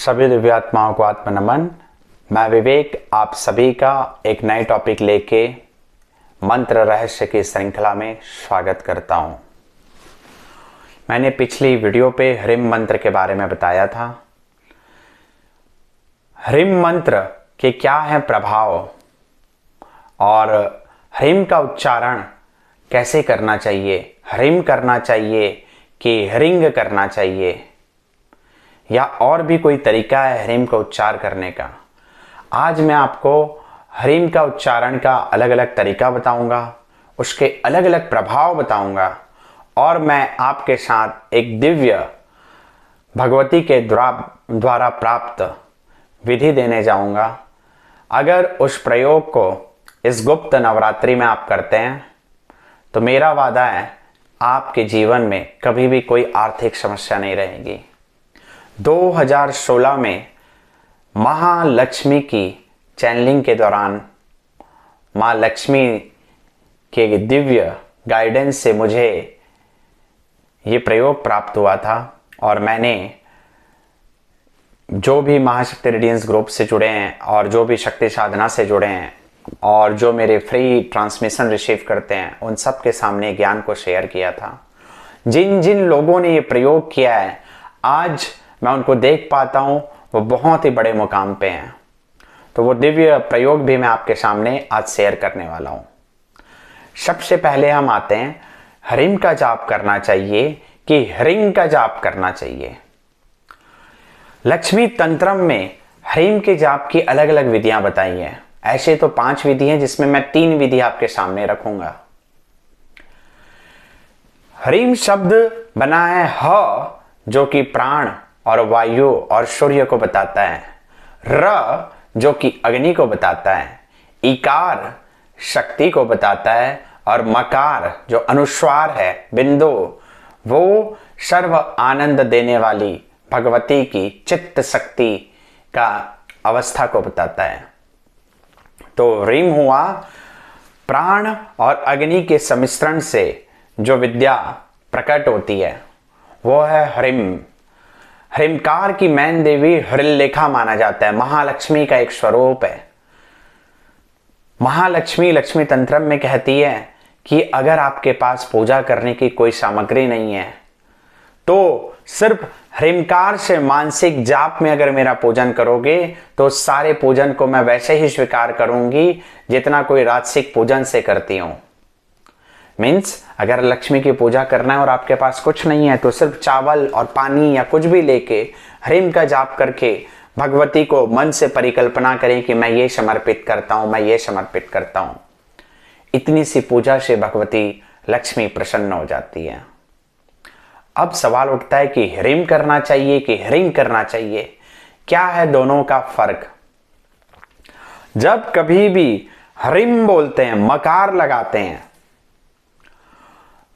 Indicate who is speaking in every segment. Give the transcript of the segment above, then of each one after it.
Speaker 1: सभी दिव्यात्माओं को आत्मनमन। मैं विवेक आप सभी का एक नए टॉपिक लेके मंत्र रहस्य की श्रृंखला में स्वागत करता हूं। मैंने पिछली वीडियो पे ह्रीम मंत्र के बारे में बताया था। ह्रीम मंत्र के क्या है प्रभाव और ह्रीम का उच्चारण कैसे करना चाहिए, ह्रीम करना चाहिए कि ह्रिंग करना चाहिए या और भी कोई तरीका है ह्रीम का उच्चार करने का। आज मैं आपको ह्रीम का उच्चारण का अलग अलग तरीका बताऊंगा, उसके अलग अलग प्रभाव बताऊंगा और मैं आपके साथ एक दिव्य भगवती के द्वारा प्राप्त विधि देने जाऊंगा। अगर उस प्रयोग को इस गुप्त नवरात्रि में आप करते हैं तो मेरा वादा है आपके जीवन में कभी भी कोई आर्थिक समस्या नहीं रहेगी। 2016 में महालक्ष्मी की चैनलिंग के दौरान माँ लक्ष्मी के दिव्य गाइडेंस से मुझे ये प्रयोग प्राप्त हुआ था और मैंने जो भी महाशक्ति रेडियंस ग्रुप से जुड़े हैं और जो भी शक्ति साधना से जुड़े हैं और जो मेरे फ्री ट्रांसमिशन रिसीव करते हैं उन सब के सामने ज्ञान को शेयर किया था। जिन जिन लोगों ने ये प्रयोग किया है आज मैं उनको देख पाता हूं, वो बहुत ही बड़े मुकाम पे हैं। तो वो दिव्य प्रयोग भी मैं आपके सामने आज शेयर करने वाला हूं। सबसे पहले हम आते हैं ह्रीम का जाप करना चाहिए कि ह्रिंग का जाप करना चाहिए। लक्ष्मी तंत्रम में ह्रीम के जाप की अलग अलग विधियां बताई हैं। ऐसे तो 5 विधि हैं जिसमें मैं 3 विधि आपके सामने रखूंगा। ह्रीम शब्द बना है ह जो कि प्राण और वायु और सूर्य को बताता है, र जो कि अग्नि को बताता है, इकार शक्ति को बताता है और मकार जो अनुस्वार है, बिंदु, वो सर्व आनंद देने वाली भगवती की चित्त शक्ति का अवस्था को बताता है। तो ह्रीम हुआ प्राण और अग्नि के सम्मिश्रण से जो विद्या प्रकट होती है वो है ह्रीम। ह्रीमकार की मैन देवी हृल्लेखा माना जाता है, महालक्ष्मी का एक स्वरूप है। महालक्ष्मी लक्ष्मी तंत्रम में कहती है कि अगर आपके पास पूजा करने की कोई सामग्री नहीं है तो सिर्फ ह्रीमकार से मानसिक जाप में अगर मेरा पूजन करोगे तो सारे पूजन को मैं वैसे ही स्वीकार करूंगी जितना कोई राजसिक पूजन से करती हूं। मीन्स अगर लक्ष्मी की पूजा करना है और आपके पास कुछ नहीं है तो सिर्फ चावल और पानी या कुछ भी लेके ह्रीम का जाप करके भगवती को मन से परिकल्पना करें कि मैं ये समर्पित करता हूं, मैं ये समर्पित करता हूं। इतनी सी पूजा से भगवती लक्ष्मी प्रसन्न हो जाती है। अब सवाल उठता है कि ह्रीम करना चाहिए कि ह्रिंग करना चाहिए, क्या है दोनों का फर्क। जब कभी भी ह्रीम बोलते हैं, मकार लगाते हैं,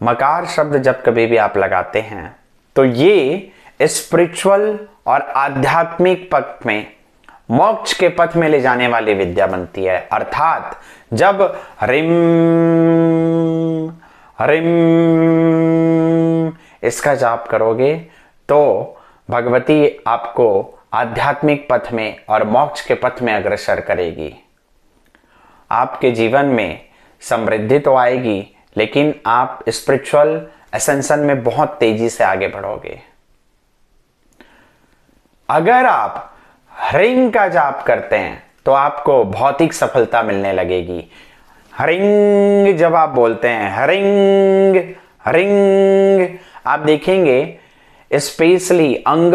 Speaker 1: मकार शब्द जब कभी भी आप लगाते हैं तो ये स्पिरिचुअल और आध्यात्मिक पथ में मोक्ष के पथ में ले जाने वाली विद्या बनती है। अर्थात जब ह्रीम ह्रीम इसका जाप करोगे तो भगवती आपको आध्यात्मिक पथ में और मोक्ष के पथ में अग्रसर करेगी। आपके जीवन में समृद्धि तो आएगी लेकिन आप स्पिरिचुअल एसेंशन में बहुत तेजी से आगे बढ़ोगे। अगर आप ह्रिंग का जाप करते हैं तो आपको भौतिक सफलता मिलने लगेगी। ह्रिंग जब आप बोलते हैं, ह्रिंग ह्रिंग, आप देखेंगे स्पेशली अंग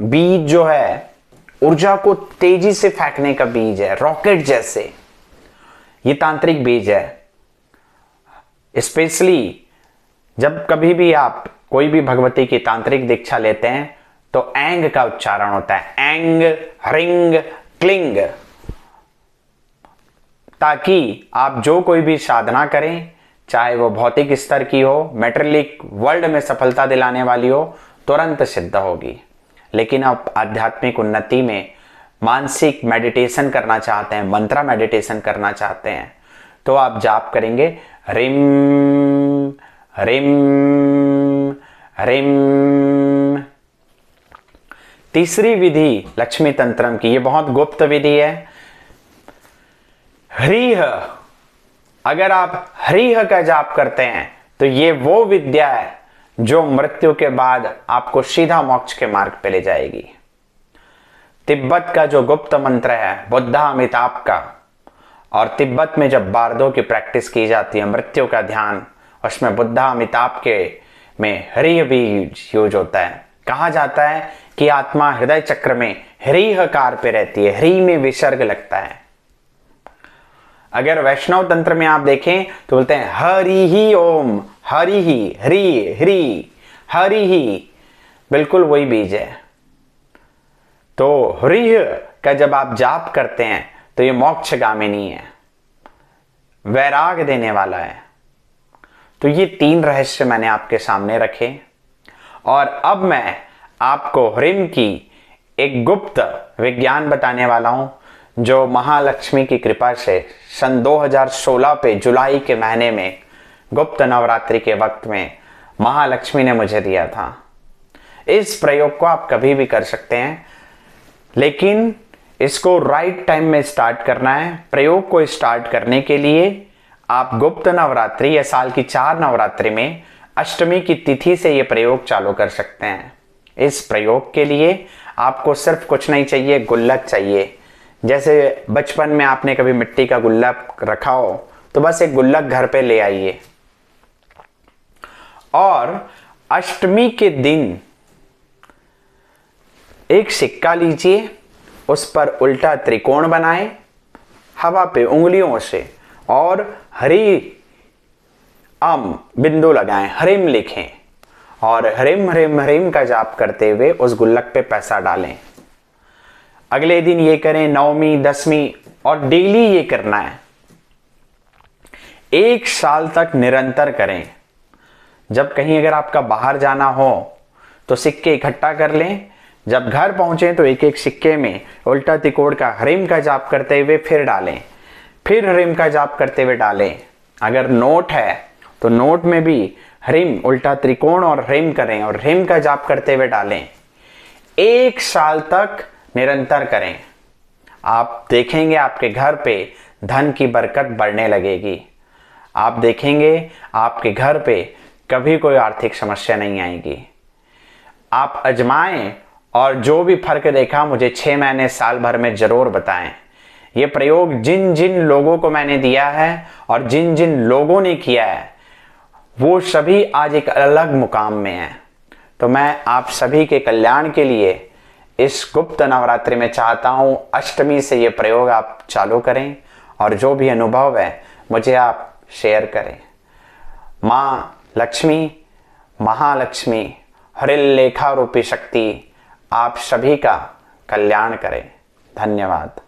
Speaker 1: बीज जो है ऊर्जा को तेजी से फेंकने का बीज है, रॉकेट जैसे। ये तांत्रिक बीज है। स्पेशली जब कभी भी आप कोई भी भगवती की तांत्रिक दीक्षा लेते हैं तो एंग का उच्चारण होता है, एंग ह्रिंग क्लिंग, ताकि आप जो कोई भी साधना करें चाहे वो भौतिक स्तर की हो, मैटेरियलिक वर्ल्ड में सफलता दिलाने वाली हो, तुरंत सिद्ध होगी। लेकिन आप आध्यात्मिक उन्नति में मानसिक मेडिटेशन करना चाहते हैं, मंत्रा मेडिटेशन करना चाहते हैं तो आप जाप करेंगे ह्रीम ह्रीम ह्रीम। तीसरी विधि लक्ष्मी तंत्रम की, ये बहुत गुप्त विधि है। ह्रीह, अगर आप ह्रीह का जाप करते हैं तो ये वो विद्या है जो मृत्यु के बाद आपको सीधा मोक्ष के मार्ग पे ले जाएगी। तिब्बत का जो गुप्त मंत्र है बुद्धा अमिताभ का, और तिब्बत में जब बारदों की प्रैक्टिस की जाती है मृत्यु का ध्यान, उसमें बुद्धा अमिताभ के में ह्रीह भी यूज होता है। कहा जाता है कि आत्मा हृदय चक्र में ह्रीहकार पे रहती है, ह्री में विसर्ग लगता है। अगर वैष्णव तंत्र में आप देखें तो बोलते हैं हरि ही ओम, हरि ही, ह्री ह्री, हरि ही, बिल्कुल वही बीज है। तो ह्रीह का जब आप जाप करते हैं तो ये मोक्षगामिनी है, वैराग देने वाला है। तो ये 3 रहस्य मैंने आपके सामने रखे, और अब मैं आपको ह्रीम की एक गुप्त विज्ञान बताने वाला हूं जो महालक्ष्मी की कृपा से सन 2016 पे जुलाई के महीने में गुप्त नवरात्रि के वक्त में महालक्ष्मी ने मुझे दिया था। इस प्रयोग को आप कभी भी कर सकते हैं, लेकिन इसको राइट टाइम में स्टार्ट करना है। प्रयोग को स्टार्ट करने के लिए आप गुप्त नवरात्रि या साल की 4 नवरात्रि में अष्टमी की तिथि से ये प्रयोग चालू कर सकते हैं। इस प्रयोग के लिए आपको सिर्फ कुछ नहीं चाहिए, गुल्लक चाहिए। जैसे बचपन में आपने कभी मिट्टी का गुल्लक रखा हो तो बस एक गुल्लक घर पे ले आइए, और अष्टमी के दिन एक सिक्का लीजिए, उस पर उल्टा त्रिकोण बनाएं हवा पे उंगलियों से, और हरि अम बिंदु लगाएं, हरिम लिखें, और हरिम हरिम हरिम का जाप करते हुए उस गुल्लक पे पैसा डालें। अगले दिन ये करें, 9वीं 10वीं, और डेली ये करना है। 1 साल तक निरंतर करें। जब कहीं अगर आपका बाहर जाना हो तो सिक्के इकट्ठा कर लें, जब घर पहुंचे तो एक एक सिक्के में उल्टा त्रिकोण का हरिम का जाप करते हुए फिर डालें, फिर हरिम का जाप करते हुए डालें। अगर नोट है तो नोट में भी हरिम उल्टा त्रिकोण और हरिम करें, और हरिम का जाप करते हुए डालें। 1 साल तक निरंतर करें। आप देखेंगे आपके घर पे धन की बरकत बढ़ने लगेगी। आप देखेंगे आपके घर पे कभी कोई आर्थिक समस्या नहीं आएगी। आप आजमाएं, और जो भी फर्क देखा मुझे 6 महीने साल भर में जरूर बताएं। ये प्रयोग जिन जिन लोगों को मैंने दिया है और जिन जिन लोगों ने किया है वो सभी आज एक अलग मुकाम में हैं। तो मैं आप सभी के कल्याण के लिए इस गुप्त नवरात्रि में चाहता हूं अष्टमी से ये प्रयोग आप चालू करें, और जो भी अनुभव है मुझे आप शेयर करें। माँ लक्ष्मी, महालक्ष्मी, हरिल्लेखा रूपी शक्ति आप सभी का कल्याण करें। धन्यवाद।